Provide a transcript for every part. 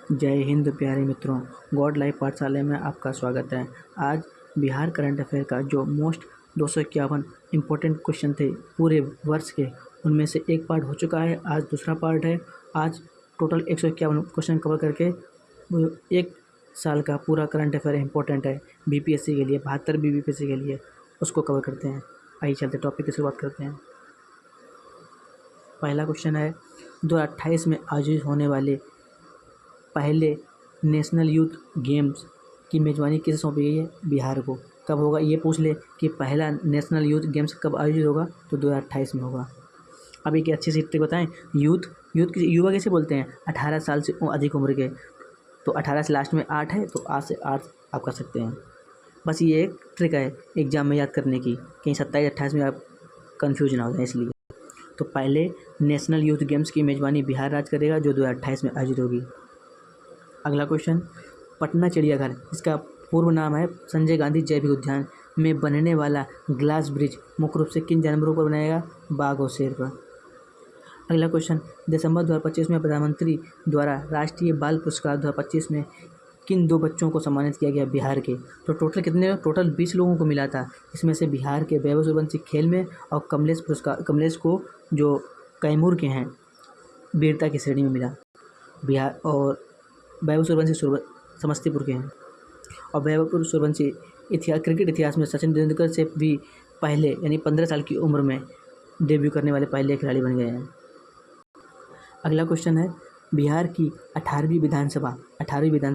जय हिंद प्यारे मित्रों, गॉड लाइफ पाठशाला में आपका स्वागत है। आज बिहार करंट अफेयर का जो मोस्ट 251 इम्पोर्टेंट क्वेश्चन थे पूरे वर्ष के, उनमें से एक पार्ट हो चुका है। आज दूसरा पार्ट है। आज टोटल 151 क्वेश्चन कवर करके एक साल का पूरा करंट अफेयर इम्पोर्टेंट है बीपीएससी के लिए, 72 बीपीएससी के लिए, उसको कवर करते हैं। आइए चलते टॉपिक की शुरुआत करते हैं। पहला क्वेश्चन है 2028 में आयोजित होने वाले पहले नेशनल यूथ गेम्स की मेज़बानी किसे सौंपी गई है? बिहार को। कब होगा ये पूछ ले कि पहला नेशनल यूथ गेम्स कब आयोजित होगा, तो 2028 में होगा। अब एक अच्छी सी ट्रिक बताएं, यूथ युवा कैसे बोलते हैं? 18 साल से अधिक उम्र के, तो 18 से लास्ट में 8 है, तो 8 से 8 आप कर सकते हैं। बस ये एक ट्रिक है एग्जाम में याद करने की, कहीं 27-28 में आप कन्फ्यूज ना हो जाए, इसलिए। तो पहले नेशनल यूथ गेम्स की मेज़बानी बिहार राज्य करेगा, जो 2028 में आयोजित होगी। अगला क्वेश्चन, पटना चिड़ियाघर, इसका पूर्व नाम है संजय गांधी जैविक उद्यान, में बनने वाला ग्लास ब्रिज मुख्य रूप से किन जानवरों पर बनाएगा? बाघ और शेर पर। अगला क्वेश्चन, दिसंबर 2025 में प्रधानमंत्री द्वारा राष्ट्रीय बाल पुरस्कार 2025 में किन 2 बच्चों को सम्मानित किया गया बिहार के? तो टोटल 20 लोगों को मिला था। इसमें से बिहार के वैभव सूर्यवंशी खेल में और कमलेश को जो कैमूर के हैं वीरता की श्रेणी में मिला। बिहार और वैभव सूर्यवंशी समस्तीपुर के हैं। और वैभव सूर्यवंशी क्रिकेट इतिहास में सचिन तेंदुलकर से भी पहले, यानी 15 साल की उम्र में डेब्यू करने वाले पहले खिलाड़ी बन गए हैं। अगला क्वेश्चन है, बिहार की 18वीं विधानसभा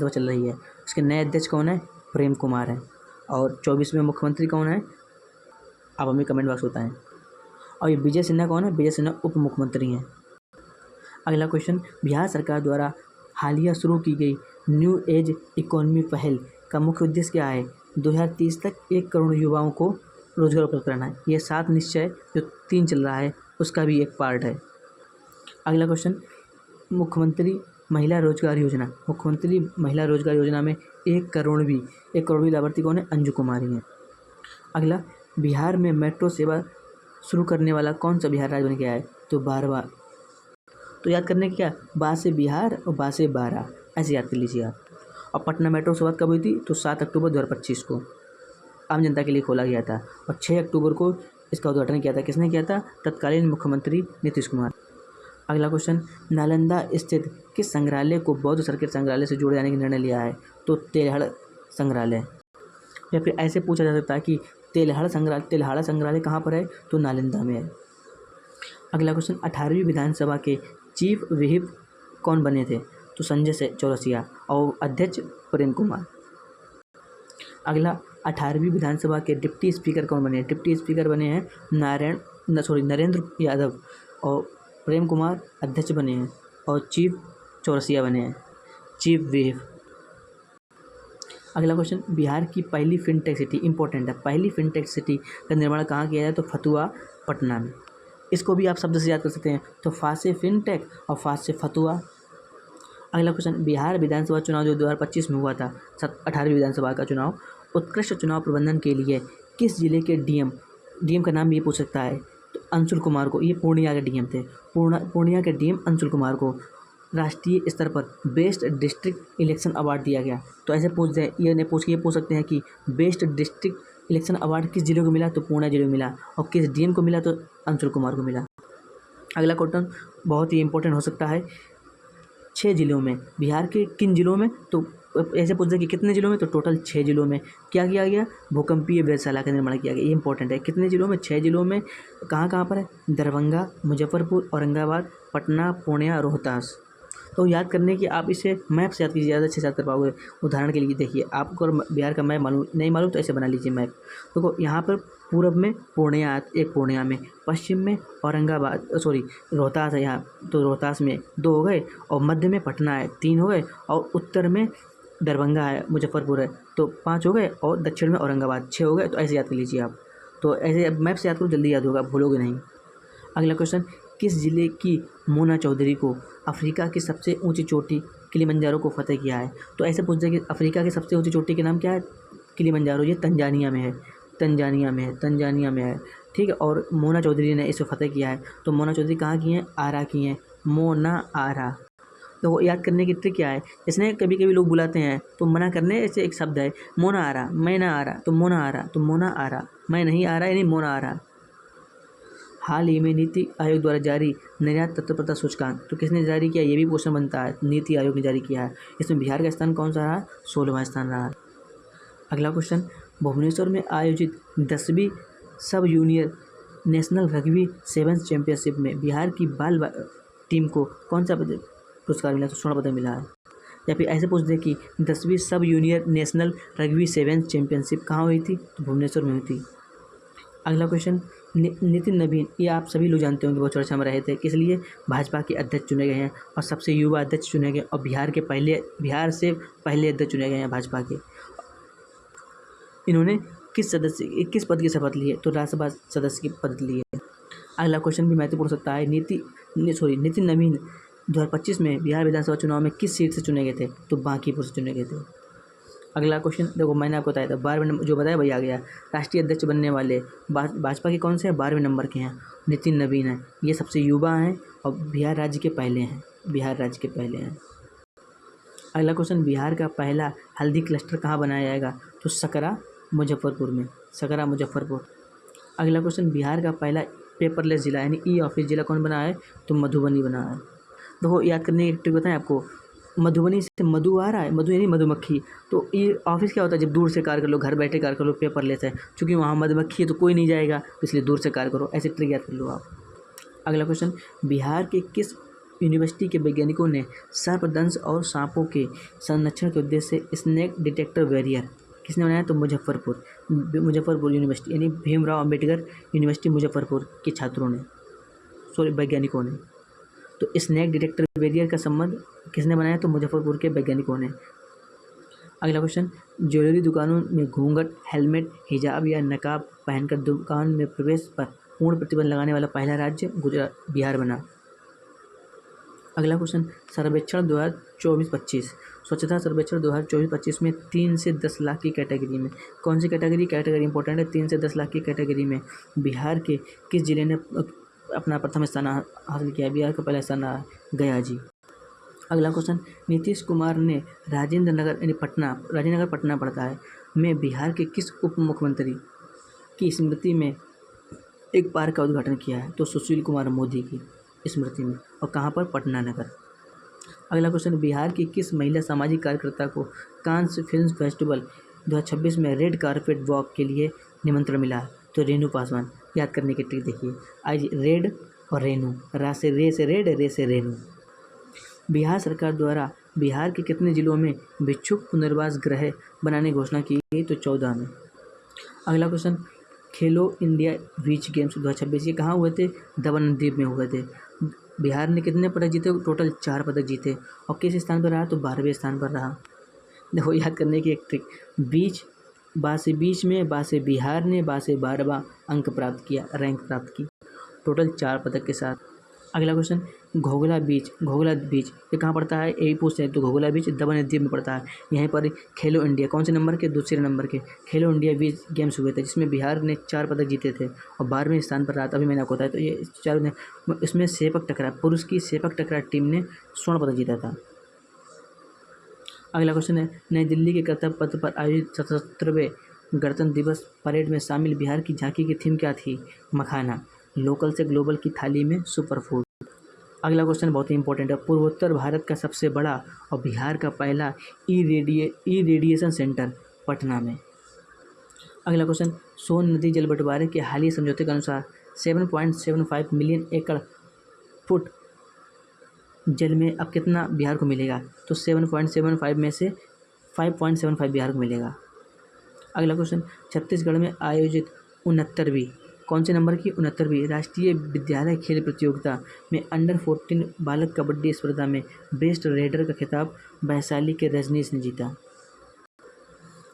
चल रही है, उसके नए अध्यक्ष कौन है? प्रेम कुमार है। और 24वें मुख्यमंत्री कौन है? आप हमें कमेंट बॉक्स बताएं। और ये विजय सिन्हा कौन है? विजय सिन्हा उप मुख्यमंत्री हैं। अगला क्वेश्चन, बिहार सरकार द्वारा हालिया शुरू की गई न्यू एज इकोनॉमी पहल का मुख्य उद्देश्य क्या है? 2030 तक 1 करोड़ युवाओं को रोजगार उपलब्ध कराना है। ये 7 निश्चय जो 3 चल रहा है, उसका भी एक पार्ट है। अगला क्वेश्चन, मुख्यमंत्री महिला रोजगार योजना में 1 करोड़वीं लाभार्थी कौन है? अंजू कुमारी हैं। अगला, बिहार में मेट्रो सेवा शुरू करने वाला कौन सा बिहार राज्य बन गया है? तो 12वां। तो याद करने की क्या, बा से बिहार और बा से 12, ऐसे याद कर लीजिए आप। और पटना मेट्रो शुरुआत कब हुई थी? तो 7 अक्टूबर 2025 को आम जनता के लिए खोला गया था। और 6 अक्टूबर को इसका उद्घाटन किया था। किसने किया था? तत्कालीन मुख्यमंत्री नीतीश कुमार। अगला क्वेश्चन, नालंदा स्थित किस संग्रहालय को बौद्ध सर्किट संग्रहालय से जोड़े जाने का निर्णय लिया है? तो तेल्हड़ संग्रहालय। या फिर ऐसे पूछा जा सकता है कि तेल्हाड़ा संग्रहालय कहाँ पर है? तो नालंदा में है। अगला क्वेश्चन, 18वीं विधानसभा के चीफ व्हिप कौन बने थे? तो संजय चौरसिया। और अध्यक्ष प्रेम कुमार। अगला, 18वीं विधानसभा के डिप्टी स्पीकर कौन बने? डिप्टी स्पीकर बने हैं नरेंद्र यादव। और प्रेम कुमार अध्यक्ष बने हैं। और चीफ चौरसिया बने हैं, चीफ व्हिप। अगला क्वेश्चन, बिहार की पहली फिनटेक सिटी, इंपॉर्टेंट है, पहली फिनटेक सिटी का निर्माण कहाँ किया जाए? तो फतुआ, पटना में। इसको भी आप शब्द से याद कर सकते हैं, तो फा से फिनटेक और फा से फतुआ। अगला क्वेश्चन, बिहार विधानसभा चुनाव जो 2025 में हुआ था, 18वीं विधानसभा का चुनाव, उत्कृष्ट चुनाव प्रबंधन के लिए किस जिले के डीएम का नाम भी पूछ सकता है? तो अंशुल कुमार को। ये पूर्णिया के डीएम थे। पूर्णिया के डीएम अंशुल कुमार को राष्ट्रीय स्तर पर बेस्ट डिस्ट्रिक्ट इलेक्शन अवार्ड दिया गया। तो ऐसे पूछ सकते हैं कि बेस्ट डिस्ट्रिक्ट इलेक्शन अवार्ड किस जिले को मिला? तो पूर्णिया जिले को मिला। और किस डीएम को मिला? तो अंशुल कुमार को मिला। अगला क्वेश्चन बहुत ही इंपॉर्टेंट हो सकता है, 6 जिलों में, बिहार के किन जिलों में? तो ऐसे पूछ सकते कि कितने जिलों में? तो टोटल 6 जिलों में क्या किया गया? भूकंपीय वेधशाला का निर्माण किया गया। ये इंपॉर्टेंट है। कितने जिलों में? 6 जिलों में। कहाँ पर है? दरभंगा, मुजफ्फरपुर, औरंगाबाद, पटना, पूर्णिया, रोहतास। तो याद करने की आप इसे मैप से याद कीजिए, ज़्यादा अच्छे से याद कर पाओगे। उदाहरण के लिए देखिए, आपको अगर बिहार का मैप नहीं मालूम तो ऐसे बना लीजिए मैप। देखो, यहाँ पर पूरब में पूर्णिया, एक पूर्णिया में, पश्चिम में रोहतास है यहाँ, तो रोहतास में 2 हो गए। और मध्य में पटना है, 3 हो गए। और उत्तर में दरभंगा है, मुजफ्फरपुर है, तो 5 हो गए। और दक्षिण में औरंगाबाद, 6 हो गए। तो ऐसे याद कर लीजिए आप। तो ऐसे मैप से याद करो, जल्दी याद होगा, भूलोगे नहीं। अगला क्वेश्चन, किस जिले की मोना चौधरी को अफ्रीका की सबसे ऊंची चोटी किलिमंजारो को फतेह किया है? तो ऐसे पूछ जाए कि अफ्रीका की सबसे ऊंची चोटी के नाम क्या है? किलिमंजारो। ये तंजानिया में है। ठीक है। और मोना चौधरी ने इसे फतेह किया है। तो मोना चौधरी कहाँ की हैं? आरा की हैं, मोना आरा। तो याद करने की ट्रिक क्या है, इसने कभी कभी लोग बुलाते हैं तो मना करने ऐसे एक शब्द है, मोना आ रहा, मैं ना आ रहा, तो मोना आ रहा, तो मोना आ रहा, मैं नहीं आ रहा यानी मोना आ रहा। हाल ही में नीति आयोग द्वारा जारी निर्यात तत्परता सूचकांक तो किसने जारी किया, ये भी क्वेश्चन बनता है। नीति आयोग ने जारी किया है। इसमें बिहार का स्थान कौन सा रहा, 16वां स्थान रहा। अगला क्वेश्चन, भुवनेश्वर में आयोजित 10वीं सब junior national rugby sevens championship में बिहार की बाल टीम को कौन सा पुरस्कार मिला, तो स्वर्ण पदक मिला है। या फिर ऐसे पूछ दे कि 10वीं सब junior national rugby sevens championship कहाँ हुई थी, तो भुवनेश्वर में हुई थी। अगला क्वेश्चन, नितिन नवीन, ये आप सभी लोग जानते होंगे, बहुत चर्चा में रहे थे, किस लिए भाजपा के अध्यक्ष चुने गए हैं और सबसे युवा अध्यक्ष चुने गए और बिहार से पहले अध्यक्ष चुने गए हैं भाजपा के। इन्होंने किस पद की शपथ ली है, तो राज्यसभा सदस्य की पद ली है। अगला क्वेश्चन भी महत्वपूर्ण सकता है, नितिन नवीन 2025 में बिहार विधानसभा चुनाव में किस सीट से चुने गए थे, तो बांकीपुर से चुने गए थे। अगला क्वेश्चन देखो, मैंने आपको बताया था 12वें नंबर जो बताया वही आ गया। राष्ट्रीय अध्यक्ष बनने वाले भाजपा के कौन से हैं, 12वें नंबर के हैं, नितिन नवीन हैं। ये सबसे युवा हैं और बिहार राज्य के पहले हैं। अगला क्वेश्चन, बिहार का पहला हल्दी क्लस्टर कहाँ बनाया जाएगा, तो सकरा मुजफ्फरपुर। अगला क्वेश्चन, बिहार का पहला पेपरलेस जिला यानी ई ऑफिस जिला कौन बना है, तो मधुबनी बना है। देखो याद करने की ट्रिक बताएं आपको, मधुबनी से मधु आ रहा है, मधु यानी मधुमक्खी, तो ये ऑफिस क्या होता है, जब दूर से कार्य कर लो, घर बैठे कार्य कर लो, पेपरलेस है, क्योंकि वहाँ मधुमक्खी है तो कोई नहीं जाएगा, तो इसलिए दूर से कार्य करो। ऐसे ट्रिक याद कर लो आप। अगला क्वेश्चन, बिहार के किस यूनिवर्सिटी के वैज्ञानिकों ने सर्पदंश और सांपों के संरक्षण के उद्देश्य से स्नेक डिटेक्टर बैरियर किसने बनाया, तो मुजफ्फरपुर यूनिवर्सिटी यानी भीमराव अंबेडकर यूनिवर्सिटी मुजफ्फरपुर के वैज्ञानिकों ने। तो स्नेक डिटेक्टर बैरियर का संबंध किसने बनाया, तो मुजफ्फरपुर के वैज्ञानिकों ने। अगला क्वेश्चन, ज्वेलरी दुकानों में घूंघट, हेलमेट, हिजाब या नकाब पहनकर दुकान में प्रवेश पर पूर्ण प्रतिबंध लगाने वाला पहला राज्य बिहार बना। अगला क्वेश्चन, सर्वेक्षण 2024-25 स्वच्छता सर्वेक्षण 2024-25 में 3 से 10 लाख की कैटेगरी में कौन सी कैटेगरी इंपॉर्टेंट है, 3 से 10 लाख की कैटेगरी में बिहार के किस जिले ने अपना प्रथम स्थान हासिल किया, बिहार का पहला स्थान रहा गया जी। अगला क्वेश्चन, नीतीश कुमार ने राजेंद्र नगर पटना पड़ता है में बिहार के किस उप मुख्यमंत्री की स्मृति में एक पार्क का उद्घाटन किया है, तो सुशील कुमार मोदी की स्मृति में, और कहाँ पर, पटना नगर। अगला क्वेश्चन, बिहार की किस महिला सामाजिक कार्यकर्ता को कांस फिल्म फेस्टिवल 2026 में रेड कारपेट वॉक के लिए निमंत्रण मिला, तो रेणु पासवान। याद करने की ट्रिक देखिए, आज रेड और रेणु, रे से रेड, रे से रेणु। बिहार सरकार द्वारा बिहार के कितने जिलों में भिक्षुक पुनर्वास गृह बनाने की घोषणा की गई, तो 14 में। अगला क्वेश्चन, खेलो इंडिया बीच गेम्स 2026 ये कहाँ हुए थे, दमन द्वीप में हुए थे। बिहार ने कितने पदक जीते, टोटल 4 पदक जीते, और किस स्थान पर रहा, तो 12वें स्थान पर रहा। देखो याद करने की एक ट्रिक, बीच में बिहार ने 12वां अंक प्राप्त किया, रैंक प्राप्त की, टोटल 4 पदक के साथ। अगला क्वेश्चन, घोघला बीच ये कहाँ पड़ता है, यही पूछते हैं, तो घोघला बीच दमन द्वीप में पड़ता है। यहीं पर खेलो इंडिया कौन से नंबर के, दूसरे नंबर के खेलो इंडिया बीच गेम्स हुए थे, जिसमें बिहार ने 4 पदक जीते थे और 12वें स्थान पर रहा था। अभी मैंने आपको बताया, तो ये 4 ने, इसमें सेपक टकरा पुरुष की सेपक टकरा टीम ने स्वर्ण पदक जीता था। अगला क्वेश्चन है, नई दिल्ली के कर्तव्य पथ पर आयोजित 77वें गणतंत्र दिवस परेड में शामिल बिहार की झांकी की थीम क्या थी, मखाना, लोकल से ग्लोबल की थाली में सुपर फूड। अगला क्वेश्चन बहुत ही इंपॉर्टेंट है, पूर्वोत्तर भारत का सबसे बड़ा और बिहार का पहला ई रेडिएशन सेंटर पटना में। अगला क्वेश्चन, सोन नदी जल बंटवारे के हालिया समझौते के अनुसार 7.75 मिलियन एकड़ फुट जल में अब कितना बिहार को मिलेगा, तो 7.75 में से 5.75 बिहार को मिलेगा। अगला क्वेश्चन, छत्तीसगढ़ में आयोजित 69वीं कौन से नंबर की, 69वीं राष्ट्रीय विद्यालय खेल प्रतियोगिता में अंडर 14 बालक कबड्डी स्पर्धा में बेस्ट रेडर का खिताब वैशाली के रजनीश ने जीता।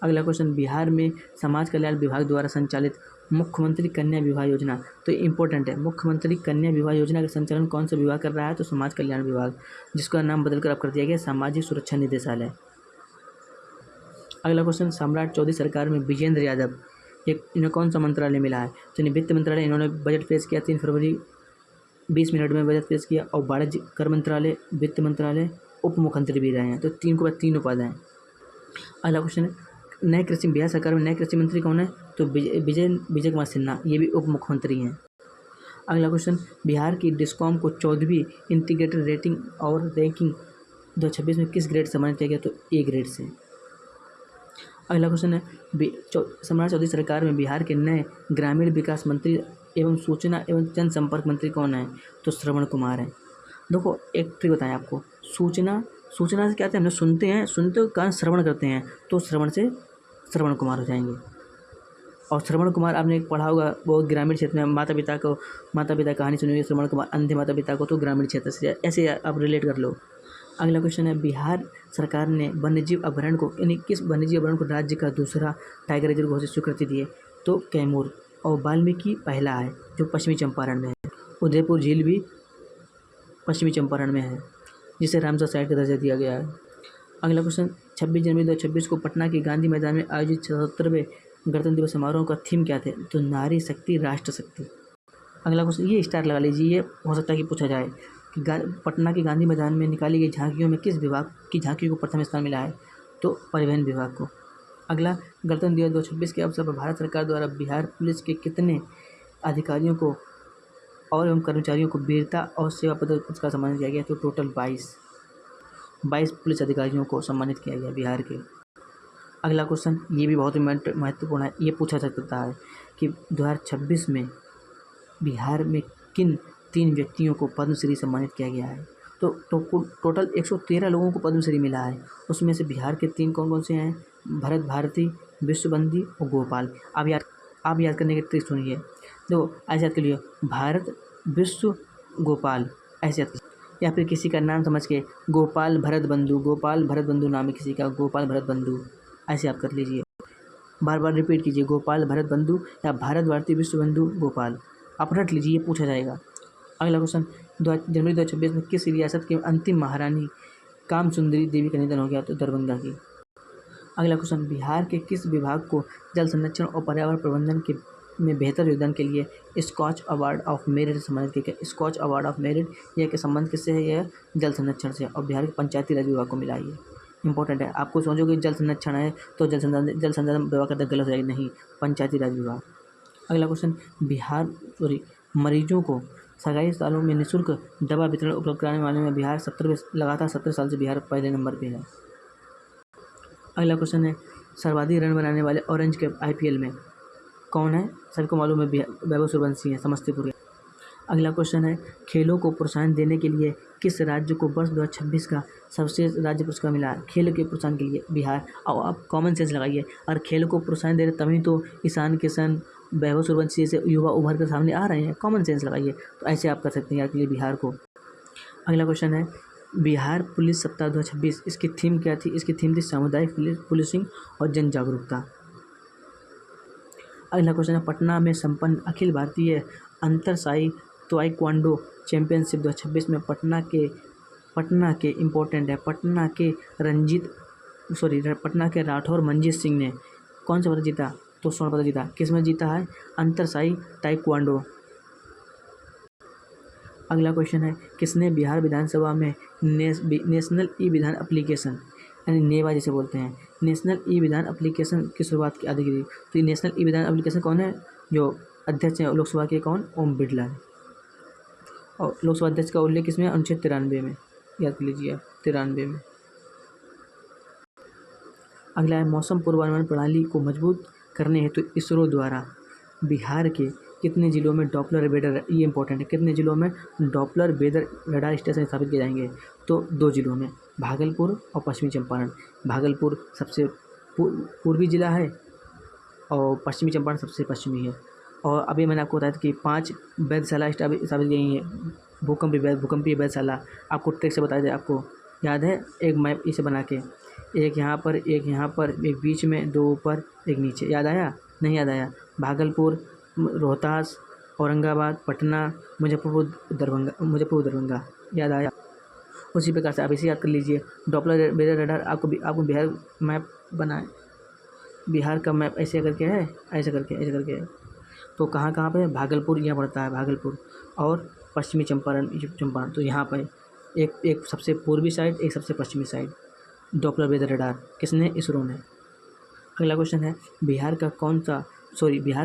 अगला क्वेश्चन, बिहार में समाज कल्याण विभाग द्वारा संचालित मुख्यमंत्री कन्या विवाह योजना, तो ये इंपॉर्टेंट है, मुख्यमंत्री कन्या विवाह योजना का संचालन कौन सा विभाग कर रहा है, तो समाज कल्याण विभाग, जिसका नाम बदलकर अब कर दिया गया सामाजिक सुरक्षा निदेशालय। अगला क्वेश्चन, सम्राट चौधरी सरकार में विजेंद्र यादव इन्हें कौन सा मंत्रालय मिला है, तो इन्हें वित्त मंत्रालय। इन्होंने बजट पेश किया 3 फरवरी 20 मिनट में बजट पेश किया, और वाणिज्य कर मंत्रालय, वित्त मंत्रालय उप मुख्यमंत्री भी रहे हैं। तो 3 के बाद 3 पद हैं। अगला क्वेश्चन है, नए कृषि बिहार सरकार में नए कृषि मंत्री कौन है? तो विजय कुमार सिन्हा, ये भी उप मुख्यमंत्री हैं। अगला क्वेश्चन, बिहार की डिस्कॉम को 14वीं इंटीग्रेटेड रेटिंग और रैंकिंग 2026 में किस ग्रेड से सम्मानित किया गया? तो ए ग्रेड से। अगला क्वेश्चन है, सम्राट चौधरी सरकार में बिहार के नए ग्रामीण विकास मंत्री एवं सूचना एवं जनसंपर्क मंत्री कौन है? तो श्रवण कुमार हैं। देखो एक ट्रिक बताएं आपको, सूचना से क्या होता है, हम लोग सुनते हो कारण श्रवण करते हैं, तो श्रवण से श्रवण कुमार हो जाएंगे। और श्रवण कुमार आपने पढ़ा होगा बहुत ग्रामीण क्षेत्र में, माता पिता कहानी सुनी हुई श्रवण कुमार अंधे माता पिता को, तो ग्रामीण क्षेत्र से ऐसे आप रिलेट कर लो। अगला क्वेश्चन है, बिहार सरकार ने वन्यजीव अभयारण्य को यानी किस वन्यजीव अभयारण्य को राज्य का दूसरा टाइगर रिजर्व घोषित स्वीकृति दी है? तो कैमूर। और वाल्मीकि पहला है जो पश्चिमी चंपारण में है। उदयपुर झील भी पश्चिमी चंपारण में है जिसे रामसर साइट का दर्जा दिया गया है। अगला क्वेश्चन, 26 जनवरी 2026 को पटना के गांधी मैदान में आयोजित 77वें गणतंत्र दिवस समारोह का थीम क्या थे? तो नारी शक्ति राष्ट्र शक्ति। अगला क्वेश्चन, ये स्टार लगा लीजिए, ये हो सकता है कि पूछा जाए कि पटना के गांधी मैदान में निकाली गई झांकियों में किस विभाग की झांकी को प्रथम स्थान मिला है? तो परिवहन विभाग को। अगला, गणतंत्र दिवस 2026 के अवसर पर भारत सरकार द्वारा बिहार पुलिस के कितने अधिकारियों को और एवं कर्मचारियों को वीरता और सेवा पदक पुरस्कार सम्मानित किया गया? तो टोटल 22 पुलिस अधिकारियों को सम्मानित किया गया बिहार के। अगला क्वेश्चन, ये भी बहुत महत्वपूर्ण है, ये पूछा जा सकता है कि 2026 में बिहार में किन 3 व्यक्तियों को पद्मश्री सम्मानित किया गया है? तो टोटल 113 लोगों को पद्मश्री मिला है। उसमें से बिहार के 3 कौन से हैं? भरत भारती, विश्वबंदी और गोपाल। आप याद करने की ट्रिक सुनिए। देखो ऐसे याद कर लियो, भारत, विश्व, गोपाल, ऐसे याद कर, या फिर किसी का नाम समझ के गोपाल भरत बंधु नाम है किसी का, गोपाल भरत बंधु, ऐसे याद कर लीजिए। बार बार रिपीट कीजिए, गोपाल भरत बंधु या भारत भारती विश्व बंधु गोपाल। आप रट लीजिए, ये पूछा जाएगा। अगला क्वेश्चन, जनवरी 2026 में किस रियासत की अंतिम महारानी कामसुंदरी देवी का निधन हो गया? तो दरभंगा की। अगला क्वेश्चन, बिहार के किस विभाग को जल संरक्षण और पर्यावरण प्रबंधन में बेहतर योगदान के लिए स्कॉच अवार्ड ऑफ मेरिट सम्मानित किया गया? स्कॉच अवार्ड ऑफ मेरिट यह के संबंध किससे है? यह जल संरक्षण से, और बिहार के पंचायती राज विभाग को मिला। ये इंपॉर्टेंट है, आपको सोचोगे जल संरक्षण है तो जल संसाधन विभाग का गलत हो जाएगा, नहीं, पंचायती राज विभाग। अगला क्वेश्चन, मरीजों को सरकारी अस्पतालों में निःशुल्क दवा वितरण उपलब्ध कराने वाले में बिहार 17 साल से बिहार पहले नंबर पे है। अगला क्वेश्चन है, सर्वाधिक रन बनाने वाले ऑरेंज कैप IPL में कौन है? सभी को मालूम है, वैभव सूर्यवंशी है, समस्तीपुर के। अगला क्वेश्चन है, खेलों को प्रोत्साहन देने के लिए किस राज्य को वर्ष 2026 का सर्वश्रेष्ठ राज्य पुरस्कार मिला? खेल के प्रोत्साहन के लिए बिहार। और आप कॉमन सेंस लगाइए, और खेलों को प्रोत्साहन दे रहे तभी तो ईशान किशन, वैभव सूर्यवंशी से युवा उभर कर सामने आ रहे हैं। कॉमन सेंस लगाइए, तो ऐसे आप कर सकते हैं यार के लिए बिहार को। अगला क्वेश्चन है, बिहार पुलिस सप्ताह 2026, इसकी थीम क्या थी? इसकी थीम थी सामुदायिक पुलिसिंग और जन जागरूकता। अगला क्वेश्चन है, पटना में संपन्न अखिल भारतीय अंतरसाई ताइक्वांडो चैंपियनशिप 2026 में पटना के इम्पोर्टेंट है, पटना के राठौर मंजीत सिंह ने कौन सा पदक जीता? तो स्वर्ण पदक जीता। किसमें जीता है? अंतरसाई ताइक्वांडो। अगला क्वेश्चन है, किसने बिहार विधानसभा में नेशनल ई विधान एप्लीकेशन यानी नेवा जिसे बोलते हैं, नेशनल ई विधान एप्लीकेशन की शुरुआत की अधिकारी? तो ये नेशनल ई विधान एप्लीकेशन कौन है? जो अध्यक्ष हैं लोकसभा के, कौन? ओम बिरला है। और लोकसभा अध्यक्ष का उल्लेख किसमें? अनुच्छेद 93 में, याद कर लीजिए 93 में। अगला है, मौसम पूर्वानुमान प्रणाली को मजबूत करने हेतु इसरो द्वारा बिहार के कितने जिलों में डॉपलर वेदर, ये इंपॉर्टेंट है, कितने जिलों में डॉपलर वेदर रडार स्टेशन स्थापित किए जाएंगे? तो 2 जिलों में, भागलपुर और पश्चिमी चंपारण। भागलपुर सबसे पूर्वी जिला है और पश्चिमी चंपारण सबसे पश्चिमी है। और अभी मैंने आपको बताया था कि 5 वेधशाला स्थापित गई हैं, भूकंपीय वेधशाला। आपको ट्रिक से बताया था, आपको याद है? एक मैप इसे बना के, एक यहाँ पर, एक बीच में, 2 ऊपर, एक नीचे। याद आया? नहीं याद आया? भागलपुर, रोहतास, औरंगाबाद, पटना, मुजफ्फरपुर, दरभंगा। याद आया? उसी प्रकार से आप इसे याद कर लीजिए। डॉपलर वेदर रडार आपको बिहार मैप बनाए, बिहार का मैप ऐसे करके है, ऐसे करके है। तो कहाँ पे? भागलपुर यहाँ पड़ता है, भागलपुर। और पश्चिमी चंपारण, तो यहाँ पर एक सबसे पूर्वी साइड, एक सबसे पश्चिमी साइड। डॉपलर वेदर रडार किसने? इसरो ने। अगला क्वेश्चन है, बिहार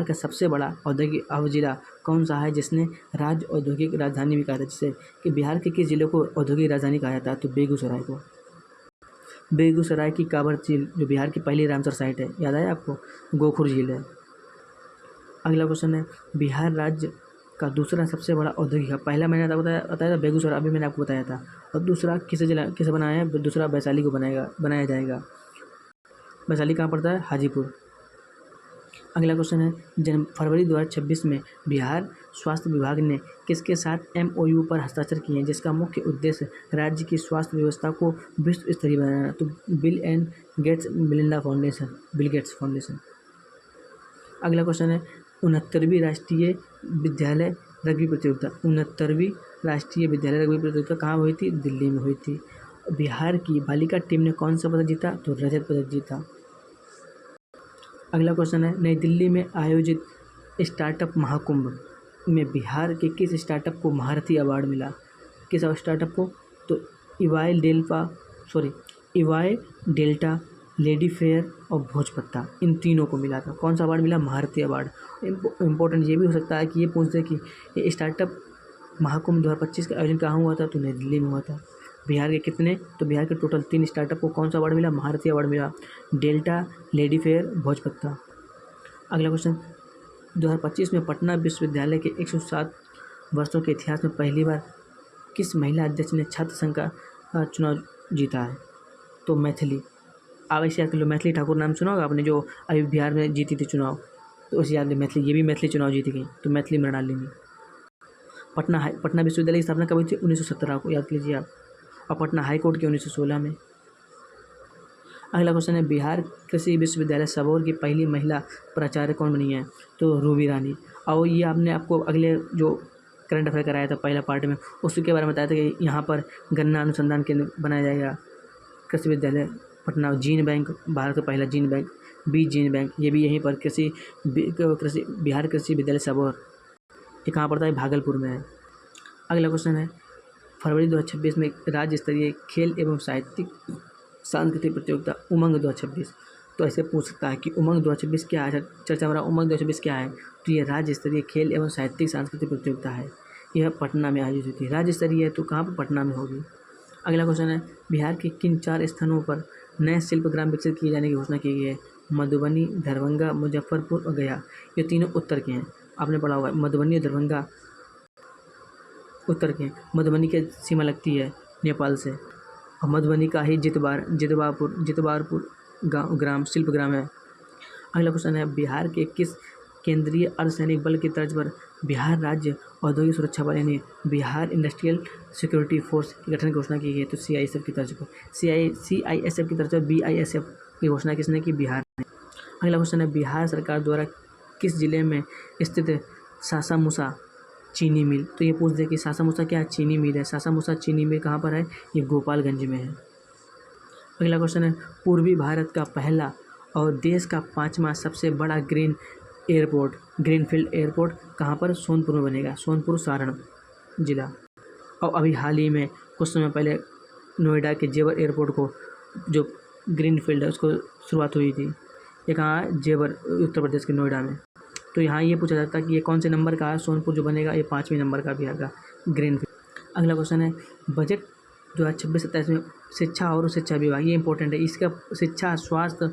का सबसे बड़ा औद्योगिक जिला कौन सा है जिसने राज्य औद्योगिक राजधानी भी कहा था? जिसे कि बिहार के किस जिले को औद्योगिक राजधानी कहा जाता है? तो बेगूसराय को। बेगूसराय की कांवर झील जो बिहार की पहली रामसर साइट है, याद आया आपको? गोखुर झील है। अगला क्वेश्चन है, बिहार राज्य का दूसरा सबसे बड़ा औद्योगिक हब, पहला मैंने आपको बताया था बेगूसराय, अभी मैंने आपको बताया था, और दूसरा किसे बनाया है? दूसरा वैशाली को बनाया जाएगा। वैशाली कहाँ पड़ता है? हाजीपुर। अगला क्वेश्चन है, फरवरी 2026 में बिहार स्वास्थ्य विभाग ने किसके साथ MOU पर हस्ताक्षर किए हैं जिसका मुख्य उद्देश्य राज्य की स्वास्थ्य व्यवस्था को विश्व स्तरीय बनाना? तो Bill and Gates Melinda Foundation. अगला क्वेश्चन है, 69वीं राष्ट्रीय विद्यालय रग्बी प्रतियोगिता कहाँ हुई थी? दिल्ली में हुई थी। बिहार की बालिका टीम ने कौन सा पदक जीता? तो रजत पदक जीता। अगला क्वेश्चन है, नई दिल्ली में आयोजित स्टार्टअप महाकुंभ में बिहार के किस स्टार्टअप को महारथी अवार्ड मिला? किस स्टार्टअप को? तो इवाई डेल्टा, लेडी फेयर और भोजपत्ता, इन तीनों को मिला था। कौन सा अवार्ड मिला? महारथी अवार्ड। इम्पोर्टेंट ये भी हो सकता है कि ये पूछ दे कि ये स्टार्टअप महाकुंभ 2025 का आयोजन कहाँ हुआ था? तो नई दिल्ली में हुआ था। बिहार के कितने? तो बिहार के टोटल 3 स्टार्टअप को कौन सा अवार्ड मिला? महारथी अवार्ड मिला। डेल्टा, लेडी फेयर, भोजपत्ता। अगला क्वेश्चन, 2025 में पटना विश्वविद्यालय के 107 वर्षों के इतिहास में पहली बार किस महिला अध्यक्ष ने छात्र संघ का चुनाव जीता है? तो मैथिली। आवश्य याद कर लो, मैथिली ठाकुर नाम सुना होगा आपने, जो अभी बिहार में जीती थी चुनाव, तो उसे याद ले मैथिली, ये भी मैथिली चुनाव जीती गई, तो मैथिली मृणालिनी। पटना विश्वविद्यालय की स्थापना कब हुई थी? 1917 को, याद कीजिए आप। और पटना हाई कोर्ट की 1916 में। अगला क्वेश्चन है, बिहार कृषि विश्वविद्यालय सबौर की पहली महिला प्राचार्य कौन बनी है? तो रूबी रानी। और ये आपको अगले जो करंट अफेयर कराया था पहला पार्ट में, उसके बारे में बताया था कि यहाँ पर गन्ना अनुसंधान केंद्र बनाया जाएगा। कृषि विद्यालय पटना, जीन बैंक, भारत का पहला जीन बैंक, बीज जीन बैंक, ये भी यहीं पर बिहार कृषि विद्यालय सबौर, ये कहाँ पड़ता है? भागलपुर में है। अगला क्वेश्चन है, फरवरी 2026 में राज्य स्तरीय खेल एवं साहित्यिक सांस्कृतिक प्रतियोगिता उमंग 2026, तो ऐसे पूछ सकता है कि उमंग 2026 क्या है? चर्चा में रहा उमंग 2026 क्या है? तो ये राज्य स्तरीय खेल एवं साहित्यिक सांस्कृतिक प्रतियोगिता है। यह पटना में आयोजित होती है। राज्य स्तरीय है तो कहाँ पर? पटना में होगी। अगला क्वेश्चन है, बिहार के किन 4 स्थानों पर नए शिल्पग्राम विकसित किए जाने की घोषणा की गई है? मधुबनी, दरभंगा, मुजफ्फरपुर और गया। ये तीनों उत्तर के हैं, आपने पढ़ा होगा। मधुबनी और दरभंगा उत्तर के हैं। मधुबनी की सीमा लगती है नेपाल से, और मधुबनी का ही जितवारपुर ग्राम शिल्पग्राम है। अगला क्वेश्चन है, बिहार के किस केंद्रीय अर्धसैनिक बल की तर्ज पर बिहार राज्य औद्योगिक सुरक्षा बल यानी बिहार इंडस्ट्रियल सिक्योरिटी फोर्स के गठन की घोषणा की गई है? तो CISF की तर्ज पर। CISF की तर्ज पर BISF की घोषणा किसने की? बिहार ने। अगला क्वेश्चन है, बिहार सरकार द्वारा किस जिले में स्थित सासामुसा चीनी मिल? तो ये पूछ दे कि सासामुसा क्या चीनी मिल है? सासामुसा चीनी मिल कहाँ पर है? ये गोपालगंज में है। अगला क्वेश्चन है, पूर्वी भारत का पहला और देश का 5वां सबसे बड़ा ग्रीनफील्ड एयरपोर्ट कहाँ पर? सोनपुर में बनेगा। सोनपुर सारण जिला। और अभी हाल ही में कुछ समय पहले नोएडा के जेवर एयरपोर्ट को जो ग्रीनफील्ड है उसको शुरुआत हुई थी। ये कहाँ है? जेवर, उत्तर प्रदेश के नोएडा में। तो यहाँ ये पूछा जाता है कि ये कौन से नंबर का है? सोनपुर जो बनेगा ये 5वें नंबर का बिहार का ग्रीनफील्ड। अगला क्वेश्चन है, बजट 2026-27 में शिक्षा और शिक्षा विभाग, ये इंपॉर्टेंट है। इसका शिक्षा, स्वास्थ्य,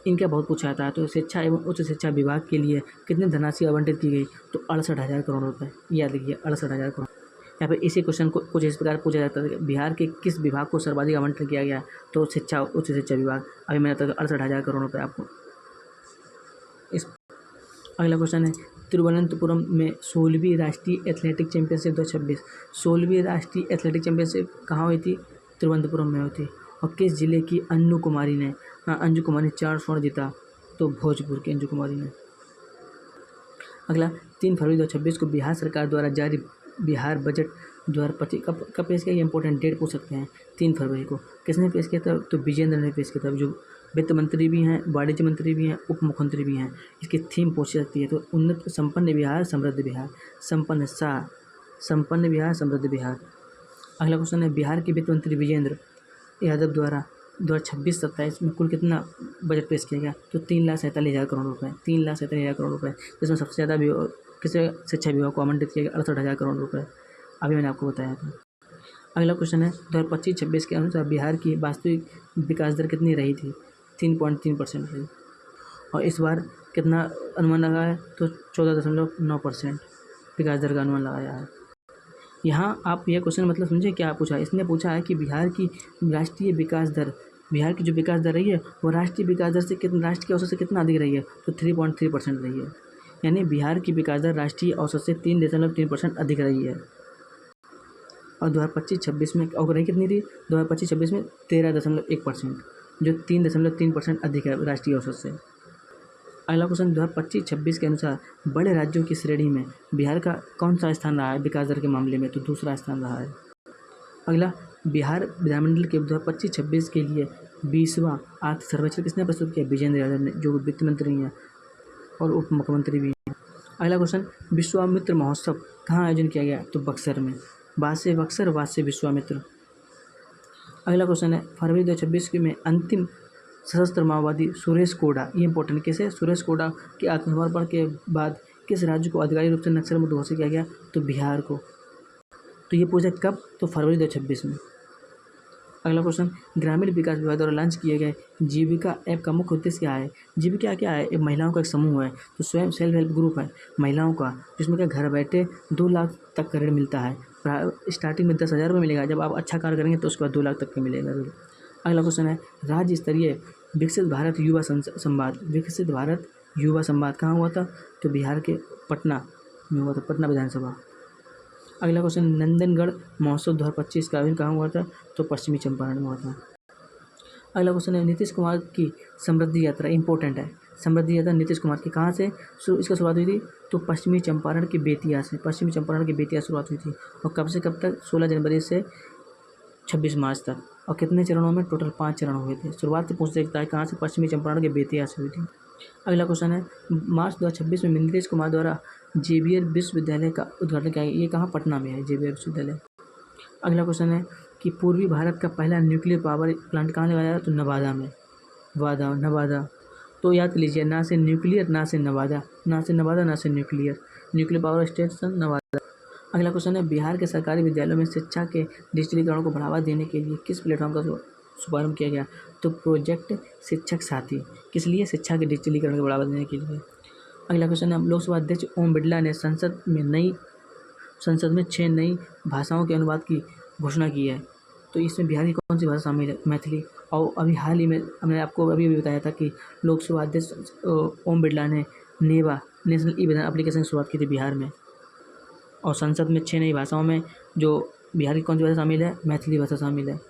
इनका बहुत पूछा जाता है। तो शिक्षा एवं उच्च शिक्षा विभाग के लिए कितनी धनराशि आवंटित की गई? तो 68,000 करोड़ रुपये। याद रखिए, 68,000 करोड़। यहाँ पर इसी क्वेश्चन को कुछ इस प्रकार पूछा जाता है कि बिहार के किस विभाग को सर्वाधिक आवंटन किया गया? तो शिक्षा, उच्च शिक्षा विभाग। अभी मैंने तो 68,000 करोड़ रुपये आपको इस। अगला क्वेश्चन है, तिरुवनंतपुरम में 16वीं राष्ट्रीय एथलेटिक चैंपियनशिप 2026, 16वीं राष्ट्रीय एथलेटिक चैंपियनशिप कहाँ हुई थी? तिरुवनंतपुरम में हुई थी। और किस जिले की अंजू कुमारी ने 4 स्वर्ण जीता? तो भोजपुर की अंजू कुमारी ने। अगला, 3 फरवरी 2026 को बिहार सरकार द्वारा जारी बिहार बजट 2025 कब पेश किया? ये इंपॉर्टेंट डेट पूछ सकते हैं। 3 फरवरी को। किसने पेश किया था? तो विजेंद्र ने पेश किया था, जो वित्त मंत्री भी हैं, वाणिज्य मंत्री भी हैं, उप मुख्यमंत्री भी हैं। इसकी थीम पूछी जाती है तो उन्नत संपन्न बिहार समृद्ध बिहार, संपन्न बिहार समृद्ध बिहार। अगला क्वेश्चन है बिहार के वित्त मंत्री विजेंद्र यादव द्वारा 2026-27 में कुल कितना बजट पेश किया गया? तो 3,47,000 करोड़ रुपए, 3,47,000 करोड़ रुपए, जिसमें सबसे ज़्यादा किसे शिक्षा विभाग को आवंटित किया गया? 68,000 करोड़ रुपए, अभी मैंने आपको बताया था। अगला क्वेश्चन है 2025-26 के अनुसार बिहार की वास्तविक विकास दर कितनी रही थी? 3.3% रही, और इस बार कितना अनुमान लगा है? तो 14.9% विकास दर का अनुमान लगाया है। यहाँ आप यह क्वेश्चन मतलब समझे क्या पूछा है? इसने पूछा है कि बिहार की राष्ट्रीय विकास दर, बिहार की जो विकास दर रही है वो राष्ट्रीय विकास दर से कितना, राष्ट्र के औसत से कितना अधिक रही है? तो 3.3% रही है। यानी बिहार की विकास दर राष्ट्रीय औसत से 3.3% अधिक रही है। और 2025-26 में और रही कितनी थी? 2025-26 में 13.1%, जो 3.3% अधिक है राष्ट्रीय औसत से। अगला क्वेश्चन 2025-26 के अनुसार बड़े राज्यों की श्रेणी में बिहार का कौन सा स्थान रहा है विकास दर के मामले में? तो दूसरा स्थान रहा है। अगला बिहार विधानमंडल के 2025-26 के लिए 20वां आर्थिक सर्वेक्षण किसने प्रस्तुत किया? विजेंद्र यादव ने, जो वित्त मंत्री हैं और उप मुख्यमंत्री भी हैं। अगला क्वेश्चन विश्वामित्र महोत्सव कहाँ आयोजन किया गया? तो बक्सर में, बाद से बक्सर, बाद से विश्वामित्र। अगला क्वेश्चन है फरवरी 2026 में अंतिम सशस्त्र माओवादी सुरेश कोड़ा, ये इंपॉर्टेंट केस है, सुरेश कोड़ा के आत्मसमर्पण के बाद किस राज्य को आधिकारिक रूप से नक्सल मुक्त घोषित किया गया? तो बिहार को। तो ये पूछा कब? तो फरवरी 2026 में। अगला क्वेश्चन ग्रामीण विकास विभाग द्वारा लॉन्च किए गए जीविका ऐप का मुख्य उद्देश्य क्या है? जीविका क्या है? एक महिलाओं का एक समूह है, तो स्वयं सेल्फ हेल्प ग्रुप है महिलाओं का, जिसमें क्या घर बैठे 2 लाख तक का ऋण मिलता है। स्टार्टिंग में 10,000 रुपये मिलेगा, जब आप अच्छा कार्य करेंगे तो उसके बाद 2 लाख तक का मिलेगा। अगला क्वेश्चन है राज्य स्तरीय विकसित भारत युवा संवाद, विकसित भारत युवा संवाद कहाँ हुआ था? तो बिहार के पटना में हुआ था, पटना विधानसभा। अगला क्वेश्चन नंदनगढ़ महोत्सव 2025 का आयोजन कहाँ हुआ था? तो पश्चिमी चंपारण में हुआ था। अगला क्वेश्चन है नीतीश कुमार की समृद्धि यात्रा, इंपॉर्टेंट है, समृद्धि यात्रा नीतीश कुमार की कहाँ से इसका शुरुआत हुई थी? तो पश्चिमी चंपारण के बेतिया से, पश्चिमी चंपारण के बेतिया शुरुआत हुई थी। और कब से कब तक? 16 जनवरी से 26 मार्च तक। और कितने चरणों में? टोटल 5 चरण हुए थे। शुरुआत से पूछ सकता है कहाँ से? पश्चिमी चंपारण के बेतिया से हुई थी। अगला क्वेश्चन है मार्च 2026 में नीतीश कुमार द्वारा जेवियर विश्वविद्यालय का उद्घाटन किया गया, ये कहाँ? पटना में है जेवियर विश्वविद्यालय। अगला क्वेश्चन है कि पूर्वी भारत का पहला न्यूक्लियर पावर प्लांट कहाँ लगाया गया? तो नवादा में, नवादा। तो याद लीजिए, ना से न्यूक्लियर, ना से नवादा, ना से नवादा, ना से nuclear, nuclear power station Nawada. अगला क्वेश्चन है बिहार के सरकारी विद्यालयों में शिक्षा के डिजिटलीकरण को बढ़ावा देने के लिए किस प्लेटफॉर्म का शुभारंभ किया गया? तो प्रोजेक्ट शिक्षक साथी। किस लिए? शिक्षा के डिजिटलीकरण को बढ़ावा देने के लिए। अगला क्वेश्चन है लोकसभा अध्यक्ष ओम बिरला ने संसद में 6 नई भाषाओं के अनुवाद की घोषणा की है, तो इसमें बिहार की कौन सी भाषा शामिल है? मैथिली। और अभी हाल ही में हमने आपको अभी भी बताया था कि लोकसभा अध्यक्ष ओम बिरला ने नेवा, नेशनल ई विधान एप्लीकेशन की शुरुआत की थी बिहार में। और संसद में 6 नई भाषाओं में जो बिहार की कौन सी भाषा शामिल है? मैथिली भाषा शामिल है।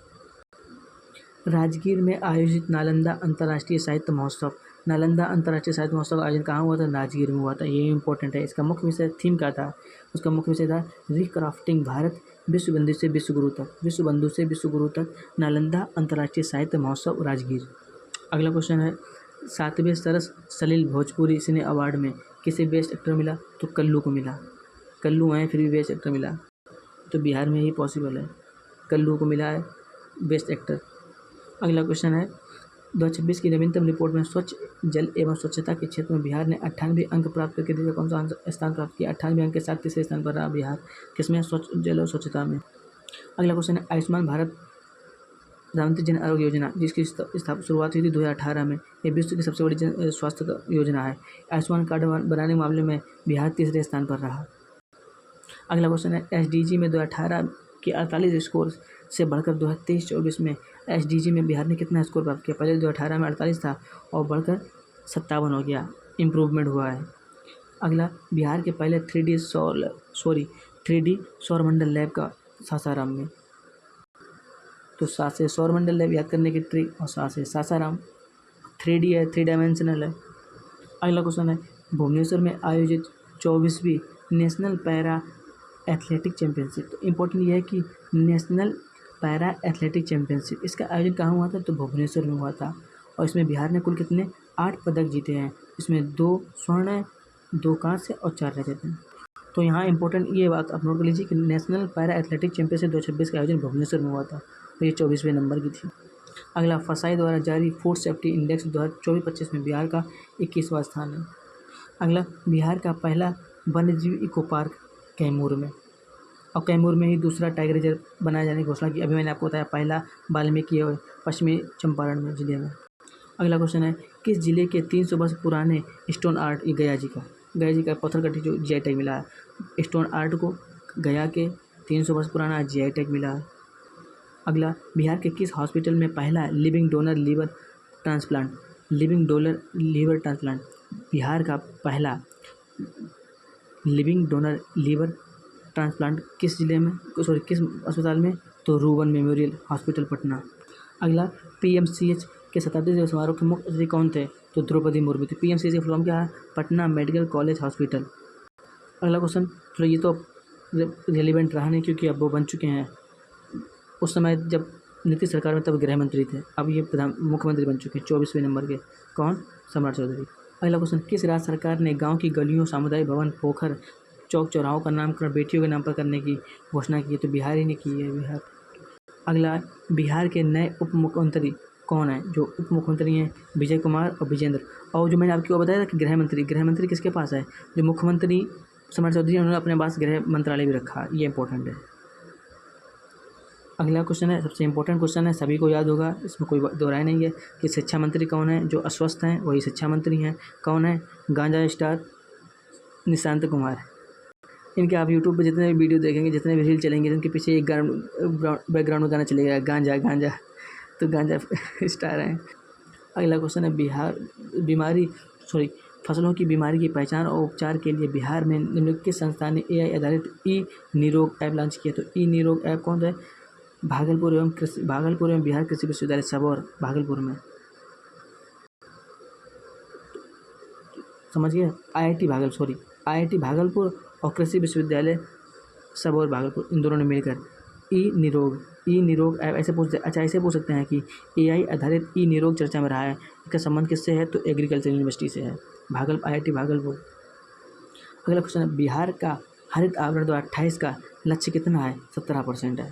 राजगीर में आयोजित नालंदा अंतर्राष्ट्रीय साहित्य महोत्सव, नालंदा अंतर्राष्ट्रीय साहित्य महोत्सव का आयोजन कहाँ हुआ था? राजगीर में हुआ था। ये इंपॉर्टेंट है। इसका मुख्य विषय थीम क्या था? उसका मुख्य विषय था रिक्राफ्टिंग भारत विश्वबंधु से विश्वगुरु तक, विश्वबंधु से विश्वगुरु तक, नालंदा अंतर्राष्ट्रीय साहित्य महोत्सव राजगीर। अगला क्वेश्चन है 7वें सरस सलील भोजपुरी सिने अवार्ड में किसे बेस्ट एक्टर मिला? तो कल्लू को मिला। कल्लू हैं फिर भी बेस्ट एक्टर मिला, तो बिहार में ही पॉसिबल है, कल्लू को मिला है बेस्ट एक्टर। अगला क्वेश्चन है 2026 की नवीनतम रिपोर्ट में स्वच्छ जल एवं स्वच्छता के क्षेत्र में बिहार ने 98 अंक प्राप्त करके देश का कौन सा स्थान प्राप्त किया? 98 अंक के साथ तीसरे स्थान पर रहा बिहार, किसमें? स्वच्छ जल और स्वच्छता में। अगला क्वेश्चन है आयुष्मान भारत प्रधानमंत्री जन आरोग्य योजना, जिसकी शुरुआत हुई थी 2018 में, ये विश्व की सबसे बड़ी जन स्वास्थ्य योजना है। आयुष्मान कार्ड बनाने के मामले में बिहार तीसरे स्थान पर रहा। अगला क्वेश्चन है SDG में 2018 के 48 स्कोर से बढ़कर 2023-24 में SDG में बिहार ने कितना स्कोर प्राप्त किया? पहले 2018 में 48 था और बढ़कर 57 हो गया, इम्प्रूवमेंट हुआ है। अगला बिहार के पहले 3D सौरमंडल लैब का सासाराम में, तो सासे सौरमंडल लैब याद करने की ट्रिक, और सासाराम 3D है, 3 डायमेंशनल है। अगला क्वेश्चन है भुवनेश्वर में आयोजित 24वीं नेशनल पैरा एथलेटिक चैंपियनशिप, तो इम्पोर्टेंट ये है कि नेशनल पैरा एथलेटिक चैंपियनशिप, इसका आयोजन कहाँ हुआ था? तो भुवनेश्वर में हुआ था। और इसमें बिहार ने कुल कितने 8 पदक जीते हैं, इसमें 2 स्वर्ण, 2 कांस्य और 4 रजत हैं। तो यहाँ इंपॉर्टेंट ये बात आप नोट कर लीजिए कि नेशनल पैरा एथलेटिक चैंपियनशिप 2026 का आयोजन भुवनेश्वर में हुआ था और ये 24वें नंबर की थी। अगला, फसाई द्वारा जारी फूड सेफ्टी इंडेक्स 2024-25 में बिहार का 21वां स्थान है। अगला, बिहार का पहला वन्यजीव इको पार्क कैमूर में, और कैमूर में ही दूसरा टाइगर रिजर्व बनाए जाने की घोषणा की। अभी मैंने आपको बताया पहला वाल्मीकि पश्चिमी चंपारण में जिले में। अगला क्वेश्चन है, किस जिले के 300 वर्ष पुराने स्टोन आर्ट, ये गया जी का पत्थर कटी जो जीआई टैग मिला है, स्टोन आर्ट को गया के 300 वर्ष पुराना जीआई टैग मिला है। अगला, बिहार के किस हॉस्पिटल में पहला living donor liver transplant, Bihar का पहला लिविंग डोनर लीवर ट्रांसप्लांट किस अस्पताल में, तो रूबन मेमोरियल हॉस्पिटल पटना। अगला, पीएमसीएच के शताब्दी दिवस समारोह के मुख्य अतिथि कौन थे, तो द्रौपदी मुर्मू थे। पीएमसीएच का फुल फॉर्म क्या है, पटना मेडिकल कॉलेज हॉस्पिटल। अगला क्वेश्चन, तो ये तो रेलिवेंट रहा नहीं क्योंकि अब वो बन चुके हैं। उस समय जब नीतीश सरकार में तब गृह मंत्री थे, अब ये मुख्यमंत्री बन चुके हैं 24वें नंबर के। कौन, सम्राट चौधरी। अगला क्वेश्चन, किस राज्य सरकार ने गांव की गलियों, सामुदायिक भवन, पोखर, चौक चौराहों का नामकरण बेटियों के नाम पर करने की घोषणा की है, तो बिहार ही ने की है, बिहार। अगला, बिहार के नए उप मुख्यमंत्री कौन है, जो उप मुख्यमंत्री हैं विजय कुमार और विजेंद्र। और जो मैंने आपको बताया था कि गृह मंत्री किसके पास है, जो मुख्यमंत्री सम्राट चौधरी उन्होंने अपने पास गृह मंत्रालय भी रखा, ये इंपॉर्टेंट है। अगला क्वेश्चन है, सबसे इंपॉर्टेंट क्वेश्चन है, सभी को याद होगा, इसमें कोई दो राय नहीं है कि शिक्षा मंत्री कौन है, जो अस्वस्थ हैं वही शिक्षा मंत्री हैं। कौन है, गांजा स्टार निशांत कुमार। इनके आप यूट्यूब पे जितने भी वीडियो देखेंगे, जितने भी रील चलेंगे, इनके पीछे एक बैकग्राउंड में गाना चलेगा, गांजा, तो गांजा स्टार हैं। अगला क्वेश्चन है, फसलों की बीमारी की पहचान और उपचार के लिए बिहार में निम्नलिखित किस संस्था ने एआई आधारित ई निरोग ऐप लॉन्च किया, तो ई निरोग ऐप कौन है, भागलपुर एवं बिहार कृषि विश्वविद्यालय सबौर भागलपुर में, समझ गए, आईआईटी भागलपुर और कृषि विश्वविद्यालय सबौर भागलपुर, इन दोनों ने मिलकर ई निरोग ऐप। ऐसे पूछ सकते हैं कि एआई आधारित ई निरोग चर्चा में रहा है, इसका संबंध किससे है, तो एग्रीकल्चर यूनिवर्सिटी से है, आईआईटी भागलपुर। अगला क्वेश्चन है, बिहार का हरित आवरण 2028 का लक्ष्य कितना है, 17% है।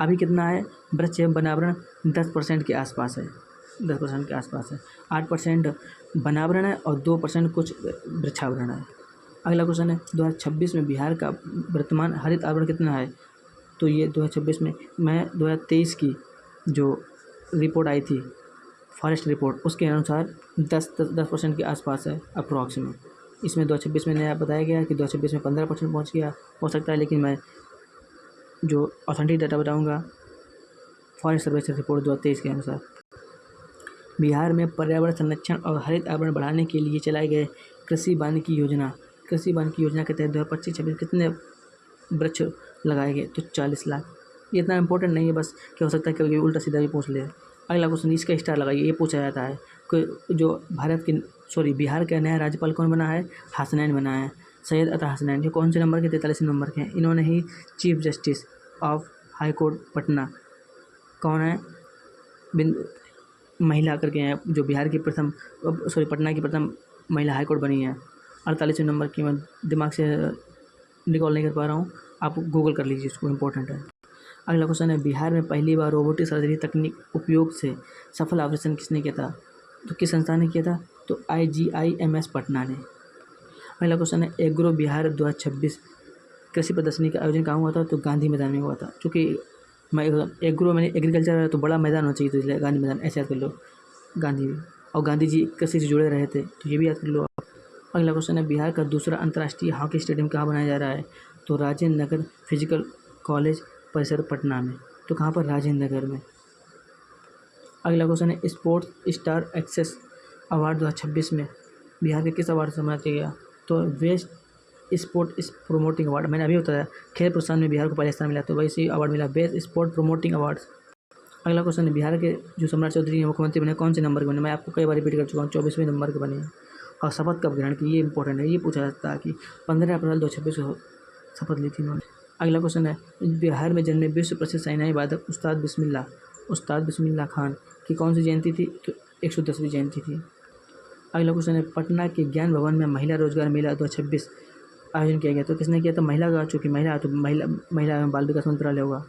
अभी कितना है, वृक्ष एवं वनावरण 10% के आसपास है, 8% वनावरण है और 2% कुछ वृक्षावरण है। अगला क्वेश्चन है, 2026 में बिहार का वर्तमान हरित आवरण कितना है, तो ये 2026 में 2023 की जो रिपोर्ट आई थी, फॉरेस्ट रिपोर्ट, उसके अनुसार 10% के आसपास है अप्रॉक्सीमेट। इसमें 2026 में नया बताया गया कि 2026 में 15% पहुँच गया हो सकता है, लेकिन मैं जो ऑथेंटिक डाटा बताऊंगा फॉरेस्ट सर्वे रिपोर्ट 2023 के अनुसार। बिहार में पर्यावरण संरक्षण और हरित आवरण बढ़ाने के लिए चलाए गए कृषि वानिकी योजना के तहत 2025-26 कितने वृक्ष लगाए गए, तो 40 लाख। ये इतना इंपॉर्टेंट नहीं है, बस क्या हो सकता है कभी उल्टा सीधा भी पूछ ले। अगला क्वेश्चन, इसका स्टार लगाइए, ये पूछा जाता है कि जो बिहार का नया राज्यपाल कौन बना है, हसनैन बना है, सैयद अता हसनैन। ये कौन से नंबर के, 43 नंबर के हैं। इन्होंने ही chief justice of high court Patna, कौन है, महिला करके हैं, जो बिहार की पटना की प्रथम महिला हाई कोर्ट बनी है। 48 नंबर की, मैं दिमाग से रिकॉल नहीं कर पा रहा हूँ, आप गूगल कर लीजिए, इसको इंपॉर्टेंट है। अगला क्वेश्चन है, बिहार में पहली बार रोबोटिक सर्जरी तकनीक उपयोग से सफल ऑपरेशन किसने किया था, तो किस संस्था ने किया था, तो IGIMS पटना ने। अगला क्वेश्चन है, एग्रो बिहार 2026 कृषि प्रदर्शनी का आयोजन कहाँ हुआ था, तो गांधी मैदान में हुआ था। चूँकि एग्रीकल्चर है तो बड़ा मैदान होना चाहिए, तो इसलिए गांधी मैदान, ऐसे याद कर लो, गांधी जी कृषि से जुड़े रहे थे, तो ये भी याद कर लो आप। अगला क्वेश्चन है, बिहार का दूसरा अंतर्राष्ट्रीय हॉकी स्टेडियम कहाँ बनाया जा रहा है, तो राजेंद्र नगर फिजिकल कॉलेज परिसर पटना में, तो कहाँ पर, राजेंद्र नगर में। अगला क्वेश्चन है, स्पोर्ट्स स्टार एक्सेस अवार्ड 2026 में बिहार के किस अवार्ड से सम्मानित किया गया, तो बेस्ट स्पोर्ट प्रोमोटिंग अवार्ड। मैंने अभी बताया खेल प्रोत्साहन में बिहार को पहला स्थान मिला, तो वैसे अवार्ड मिला, बेस्ट स्पोर्ट प्रोमोटिंग अवार्ड्स। अगला क्वेश्चन है, बिहार के जो सम्राट चौधरी हैं मुख्यमंत्री बने, कौन से नंबर के बने, मैं आपको कई बार रिपीट कर चुका हूँ, 24वें नंबर के बने हैं। और शपथ कब ग्रहण की, ये इंपॉर्टेंट है, ये पूछा जाता है कि 15 अप्रैल 2026 को शपथ ली थी उन्होंने। अगला क्वेश्चन है, बिहार में जन्मे विश्व प्रसिद्ध शहनाई वादक उस्ताद बिस्मिल्लाह खान की कौन सी जयंती थी, तो 110वीं जयंती थी। अगला क्वेश्चन है, पटना के ज्ञान भवन में महिला रोजगार मेला 2026 आयोजन किया गया। तो किसने किया? तो महिला का, चूँकि महिला तो महिला एवं बाल विकास मंत्रालय होगा।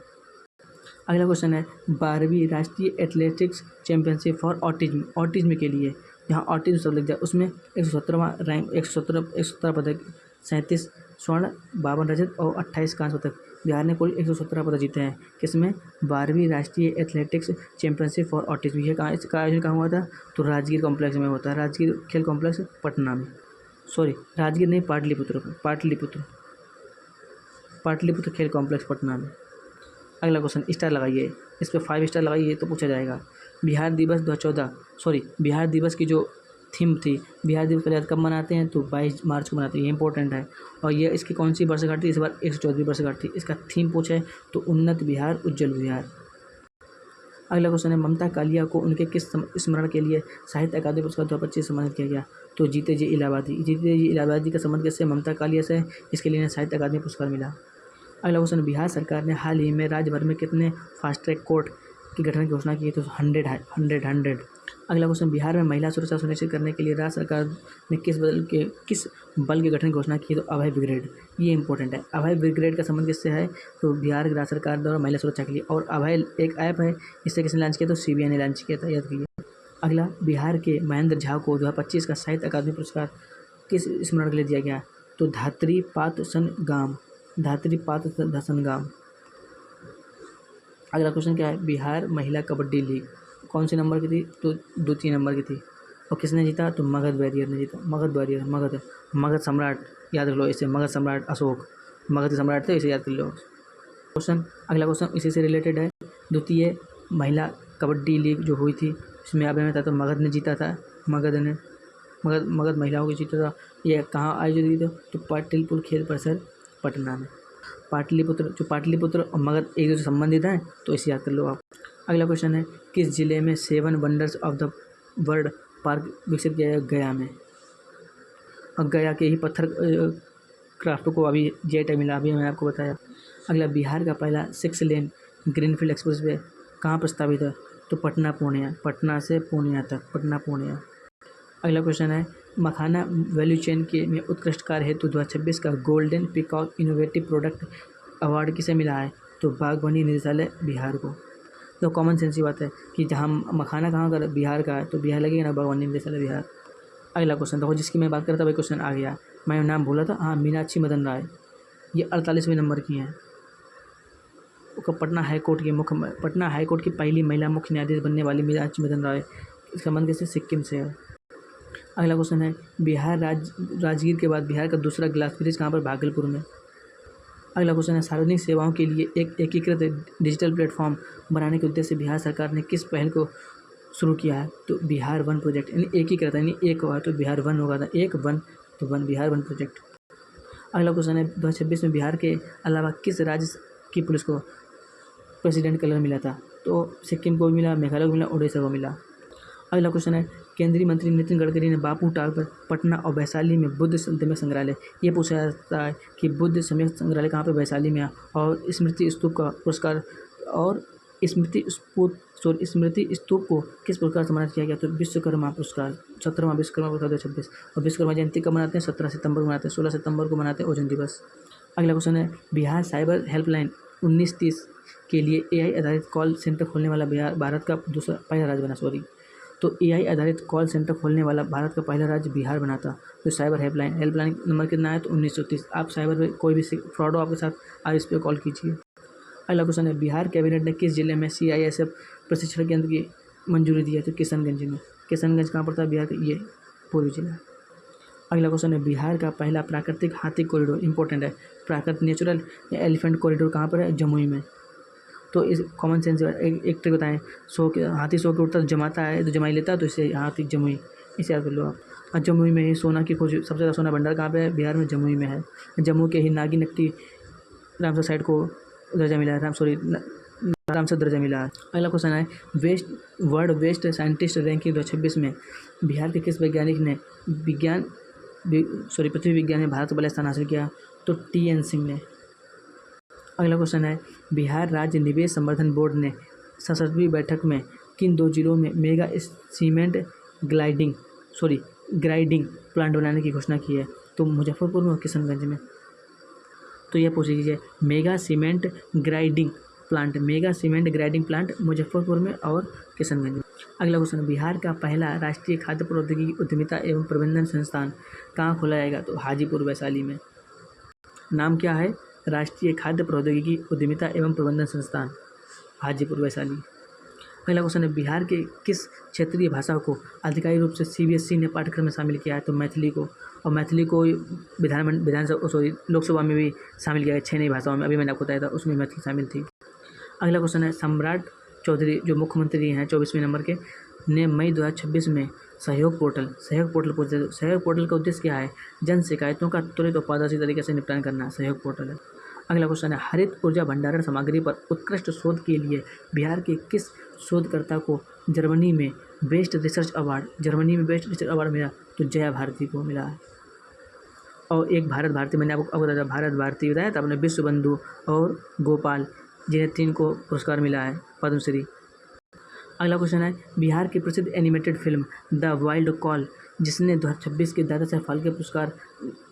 अगला क्वेश्चन है 12वीं राष्ट्रीय एथलेटिक्स चैंपियनशिप फॉर ऑटिज्म के लिए, जहाँ ऑटिज्म सब लग जाए उसमें 117वां रैंक, 117 पदक, 37 स्वर्ण, 52 रजत और 28 कांस्य पदक। बिहार ने कुल 117 पदक जीते हैं। किसमें? 12वीं राष्ट्रीय एथलेटिक्स चैंपियनशिप फॉर ऑटिज्म। ये कहाँ, इसका आयोजन कहाँ हुआ था? तो राजगीर कॉम्प्लेक्स में होता है। राजगीर खेल कॉम्प्लेक्स पटना में, सॉरी राजगीर नहीं, पाटलिपुत्र खेल कॉम्प्लेक्स पटना में। अगला क्वेश्चन स्टार लगाइए, इस पर 5 स्टार लगाइए तो पूछा जाएगा। बिहार दिवस 2014, बिहार दिवस की जो थीम थी, बिहार दिवस का याद कब मनाते हैं? तो 22 मार्च को मनाते हैं। ये इंपॉर्टेंट है। और ये इसकी कौन सी वर्षगांठ थी? इस बार 114वीं वर्षगांठ थी। इसका थीम पूछा है तो उन्नत बिहार, उज्जवल बिहार। अगला क्वेश्चन है ममता कालिया को उनके किस स्मरण के लिए साहित्य अकादमी पुरस्कार 2025 सम्मानित किया गया? तो जीते जी इलाहाबादी का संबंध किससे? ममता कालिया से। इसके लिए साहित्य अकादमी पुरस्कार मिला। अगला क्वेश्चन, बिहार सरकार ने हाल ही में राज्य भर में कितने फास्ट ट्रैक कोर्ट की गठन की घोषणा की है? तो 100। अगला क्वेश्चन, बिहार में महिला सुरक्षा सुनिश्चित करने के लिए राज्य सरकार ने किस बल के गठन की घोषणा की है? तो अभय ब्रिगेड। ये इंपॉर्टेंट है। अभय ब्रिगेड का संबंध किससे है? तो बिहार राज्य सरकार द्वारा महिला सुरक्षा के लिए। और अभय एक ऐप है, इससे किसने लॉन्च किया? तो CBI ने लॉन्च किया था, याद कीजिए। अगला, बिहार के महेंद्र झा को 2025 का साहित्य अकादमी पुरस्कार किस स्मरण के लिए दिया गया? तो धात्री पात संगाम। अगला क्वेश्चन क्या है? बिहार महिला कबड्डी लीग कौन से नंबर की थी? तो 2-3 नंबर की थी। और किसने जीता? तो मगध बैरियर ने जीता। मगध सम्राट, याद रख लो इसे, मगध सम्राट अशोक, मगध के सम्राट थे, इसे याद कर लो। अगला क्वेश्चन इसी से रिलेटेड है। द्वितीय महिला कबड्डी लीग जो हुई थी, इसमें अभी में था तो मगध ने जीता था। मगध महिलाओं को जीता था। ये कहाँ आयोजित हुई थी? तो पाटलिपुत्र खेल परिसर पटना में। पाटलिपुत्र और मगध एक दूसरे से संबंधित हैं, तो इसे याद कर लो आप। अगला क्वेश्चन है किस जिले में 7 wonders of the world park विकसित किया गया? गया में। और गया के ही पत्थर क्राफ्ट को अभी GI टैग मिला, अभी मैंने आपको बताया। अगला, बिहार का पहला 6 लेन ग्रीनफील्ड एक्सप्रेसवे कहाँ प्रस्तावित है? तो पटना से पूर्णिया तक। अगला क्वेश्चन है मखाना वैल्यू चेन के में उत्कृष्ट कार्य हेतु 2026 का golden peacock innovative product award किसे मिला है? तो बागवानी निदेशालय बिहार को। तो कॉमन सेंस की बात है कि जहाँ मखाना कहाँ का बिहार का है, तो बिहार लगेगा ना, बागवानी निदेशालय बिहार। अगला क्वेश्चन देखो, जिसकी मैं बात करता वही क्वेश्चन आ गया, मैं नाम भूला था, हाँ, मीनाक्षी मदन राय। ये 48वें नंबर की हैं। पटना हाईकोर्ट की पहली महिला मुख्य न्यायाधीश बनने वाली मीनाक्षी मदन राय, इसका संबंध किससे? सिक्किम से है। अगला क्वेश्चन है बिहार राजगीर के बाद बिहार का दूसरा ग्लास ब्रिज कहाँ पर? भागलपुर में। अगला क्वेश्चन है सार्वजनिक सेवाओं के लिए एक एकीकृत डिजिटल प्लेटफॉर्म बनाने के उद्देश्य से बिहार सरकार ने किस पहल को शुरू किया है? तो बिहार वन प्रोजेक्ट। यानी एकीकृत, यानी एक हुआ तो बिहार वन होगा था, बिहार वन प्रोजेक्ट। अगला क्वेश्चन है 2026 में बिहार के अलावा किस राज्य की पुलिस को प्रेसिडेंट कलर मिला था? तो सिक्किम को मिला, मेघालय को मिला, उड़ीसा को मिला। अगला क्वेश्चन है केंद्रीय मंत्री नितिन गडकरी ने बापू टावर पर पटना और वैशाली में बुद्ध समय संग्रहालय, ये पूछा जाता है कि बुद्ध समय संग्रहालय कहाँ पर? वैशाली में है। और स्मृति स्तूप का पुरस्कार, और स्मृति स्तूप को किस पुरस्कार से सम्मानित किया गया? तो विश्वकर्मा पुरस्कार, 17वां विश्वकर्मा पुरस्कार 2026। और विश्वकर्मा जयंती कब मनाते हैं? 17 सितंबर को मनाते हैं। 16 सितंबर को मनाते हैं ओजोन दिवस। अगला क्वेश्चन है बिहार साइबर हेल्पलाइन 1930 के लिए AI आधारित कॉल सेंटर खोलने वाला भारत का पहला राज्य बना। तो AI आधारित कॉल सेंटर खोलने वाला भारत का पहला राज्य बिहार बना था। तो साइबर हेल्पलाइन नंबर कितना है? तो 1930। आप साइबर में कोई भी फ्रॉड हो आपके साथ, आप इस पर कॉल कीजिए। अगला क्वेश्चन है बिहार कैबिनेट ने किस जिले में CISF प्रशिक्षण केंद्र की मंजूरी दी है? तो किशनगंज में। किशनगंज कहाँ पड़ता है? बिहार का ये पूर्वी जिला। अगला क्वेश्चन है बिहार का पहला प्राकृतिक हाथी कॉरिडोर, इंपॉर्टेंट है, प्राकृतिक नेचुरल एलिफेंट कॉरिडोर कहाँ पर है? जमुई में। तो इस कॉमन सेंस एक ट्रिक बताएं, हाथी सो के उठता तो जमाता है, तो जमाई लेता है, तो इसे हाथी जमुई, इसे याद कर लो आप। और जमुई में ही सोना की खोज, सबसे ज़्यादा सोना भंडार कहाँ पे है? बिहार में, जमुई में है। जम्मू के ही नागी रामसर साइड को दर्जा मिला है, रामसर दर्जा मिला है। अगला क्वेश्चन है वर्ल्ड वेस्ट साइंटिस्ट रैंकिंग 2026 में बिहार के किस वैज्ञानिक ने पृथ्वी विज्ञान में भारत का पहला स्थान हासिल किया? तो TN सिंह ने। अगला क्वेश्चन है बिहार राज्य निवेश संवर्धन बोर्ड ने 67वीं बैठक में किन 2 जिलों में मेगा सीमेंट ग्राइंडिंग प्लांट बनाने की घोषणा की है? तो मुजफ्फरपुर में और किशनगंज में। तो यह पूछ लीजिए mega cement grinding plant Muzaffarpur में और किशनगंज में। अगला क्वेश्चन, बिहार का पहला राष्ट्रीय खाद्य प्रौद्योगिकी उद्यमिता एवं प्रबंधन संस्थान कहाँ खोला जाएगा? तो हाजीपुर वैशाली में। नाम क्या है? राष्ट्रीय खाद्य प्रौद्योगिकी उद्यमिता एवं प्रबंधन संस्थान, हाजीपुर वैशाली। अगला क्वेश्चन है, बिहार के किस क्षेत्रीय भाषा को आधिकारिक रूप से CBSE ने पाठ्यक्रम में शामिल किया है? तो मैथिली को। और मैथिली को लोकसभा में भी शामिल किया है 6 नई भाषाओं में। अभी मैंने आपको बताया था, उसमें मैथिली शामिल थी। अगला क्वेश्चन है, सम्राट चौधरी जो मुख्यमंत्री हैं 24वें नंबर के, ने मई 2026 में सहयोग पोर्टल सहयोग पोर्टल का उद्देश्य क्या है? जन शिकायतों का त्वरित और पारदर्शी तरीके से निपटान करना सहयोग पोर्टल है। अगला क्वेश्चन है, हरित ऊर्जा भंडारण सामग्री पर उत्कृष्ट शोध के लिए बिहार के किस शोधकर्ता को जर्मनी में बेस्ट रिसर्च अवार्ड मिला? तो जया भारती को मिला है। और एक भारत भारती, मैंने आपको बताया था, भारत भारती बताया था आपने, विश्व बंधु और गोपाल, जिन्हें 3 को पुरस्कार मिला है पद्मश्री। अगला क्वेश्चन है, बिहार की प्रसिद्ध animated film the wild call, जिसने 2026 के दादा साहब फाल्के पुरस्कार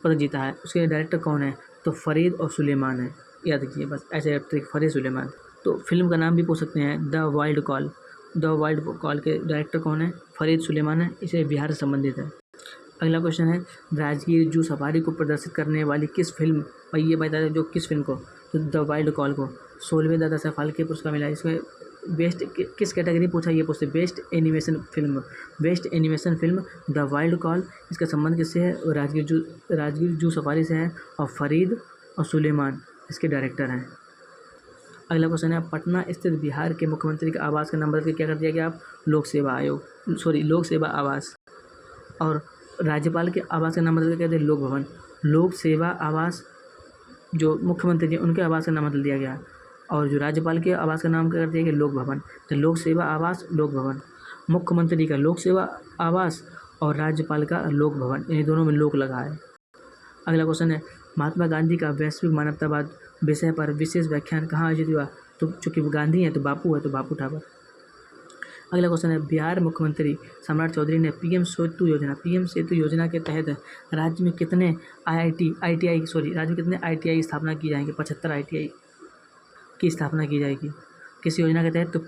पदक जीता है, उसके डायरेक्टर कौन है? तो फरीद और सुलेमान है। याद रखिए बस ऐसे ट्रिक, फरीद सुलेमान। तो फिल्म का नाम भी पूछ सकते हैं, द वाइल्ड कॉल के डायरेक्टर कौन है? फरीद सुलेमान है। इसे बिहार से संबंधित है। अगला क्वेश्चन है, राजगीर जू सफारी को प्रदर्शित करने वाली किस फिल्म, भाई ये बता दें जो किस फिल्म को? तो द वाइल्ड कॉल को 16वें दादा साहब फाल्के पुरस्कार मिला है। इसमें बेस्ट किस कैटेगरी पूछा, ये पूछते best animation film the wild call. इसका संबंध किससे है? राजगीर जू सफारी से है। और फरीद और सुलेमान इसके डायरेक्टर हैं। अगला क्वेश्चन है, पटना स्थित बिहार के मुख्यमंत्री के आवास का नाम बदल के क्या कर दिया गया? आप लोक सेवा आवास। और राज्यपाल के आवास का नाम बदल के क्या दिया? लोक भवन। लोक सेवा आवास जो मुख्यमंत्री जी उनके आवास का नाम बदल दिया गया। और जो राज्यपाल के आवास का नाम क्या कर दिया गया? लोक भवन। तो लोक सेवा आवास, लोक भवन। मुख्यमंत्री का लोक सेवा आवास और राज्यपाल का लोक भवन, इन दोनों में लोक लगा है। अगला क्वेश्चन है, महात्मा गांधी का वैश्विक मानवतावाद विषय पर विशेष व्याख्यान कहाँ आयोजित हुआ? तो चूँकि गांधी है तो बापू है, तो बापू ठाकुर। अगला क्वेश्चन है, बिहार मुख्यमंत्री सम्राट चौधरी ने पीएम सेतु योजना के तहत राज्य में कितने ITI स्थापना की जाएंगे? 75 ITI की स्थापना की जाएगी। किस योजना के तहत? तो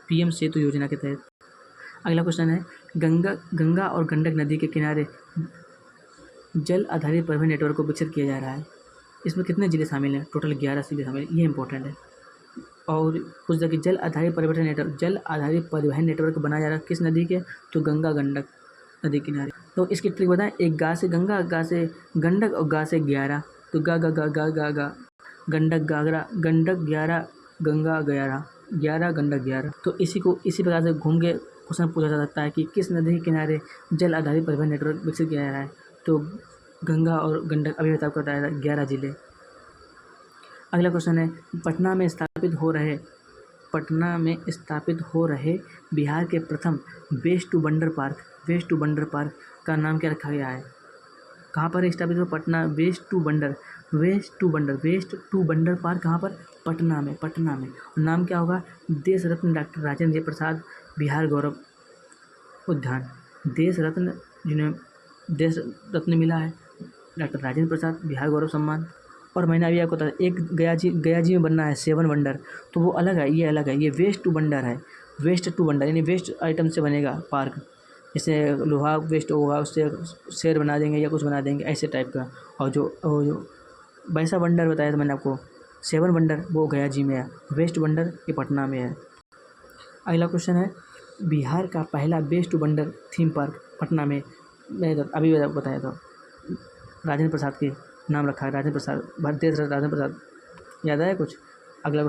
पीएम सेतु योजना के तहत। अगला क्वेश्चन है, गंगा और गंडक नदी के किनारे जल आधारित परिवहन नेटवर्क को विकसित किया जा रहा है। इसमें कितने जिले शामिल हैं? टोटल 11 जिले शामिल हैं, ये इंपॉर्टेंट है। और कुछ जगह जल आधारित परिवहन नेटवर्क बनाया जा रहा है किस नदी के? तो गंगा गंडक नदी किनारे। तो इसकी ट्रिक बताएं, एक गा से गंगा, गा से गंडक और गा से 11। तो गा गा गा गा गा गा गंडक गागरा, गंडक 11, गंगा 11 गंडक 11। तो इसी प्रकार से घूम के क्वेश्चन पूछा जा सकता है कि किस नदी के किनारे जल आधारित परिवहन नेटवर्क विकसित किया जा रहा है? तो गंगा और गंडक, अभी बताया बताया था 11 जिले। अगला क्वेश्चन है, पटना में स्थापित हो रहे बिहार के प्रथम वेस्ट टू वंडर पार्क का नाम क्या रखा गया है? कहाँ पर स्थापित हो? Patna. Waste to wonder park कहाँ पर? पटना में। और नाम क्या होगा? देश रत्न डॉक्टर राजेंद्र प्रसाद बिहार गौरव उद्यान। देश रत्न मिला है डॉक्टर राजेंद्र प्रसाद बिहार गौरव सम्मान। और मैंने अभी आपको बताया, एक गया जी में बनना है 7 वंडर, तो वो अलग है, ये अलग है। ये वेस्ट टू वंडर है, यानी वेस्ट आइटम से बनेगा पार्क। जैसे लोहा वेस्ट होगा, उससे शेर बना देंगे या कुछ बना देंगे, ऐसे टाइप का। और जो वैसा वंडर बताया था मैंने आपको 7 वंडर, वो गया जी में है। वेस्ट वंडर ये पटना में है। अगला क्वेश्चन है, बिहार का पहला waste to wonder theme park Patna में, मैं अभी बताया था, राजेंद्र प्रसाद के नाम रखा है, राजेंद्र प्रसाद। याद आया कुछ? अगला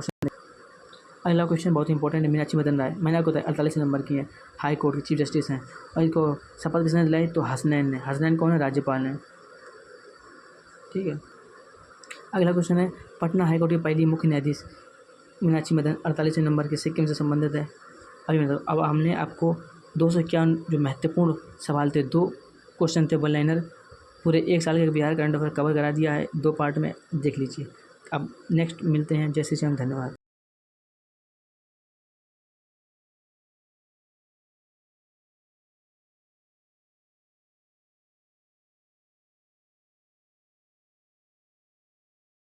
क्वेश्चन बहुत इंपॉर्टेंट है, मीनाक्षी मदन राय, मैंने आपको बताया 48 नंबर की है, हाई कोर्ट की चीफ जस्टिस हैं। और इनको शपथ किसने दिलाई? तो हसनैन कौन है? राज्यपाल हैं। ठीक है। अगला क्वेश्चन है, पटना हाई कोर्ट की पहली मुख्य न्यायाधीश मीनाक्षी मदन 48 नंबर के सिक्किम से संबंधित है। अब हमने आपको 251 जो महत्वपूर्ण सवाल थे, 2 क्वेश्चन थे 1 लाइनर, पूरे 1 साल के बिहार करंट अफेयर कवर करा दिया है 2 पार्ट में, देख लीजिए। अब नेक्स्ट मिलते हैं। जय श्री राम, धन्यवाद।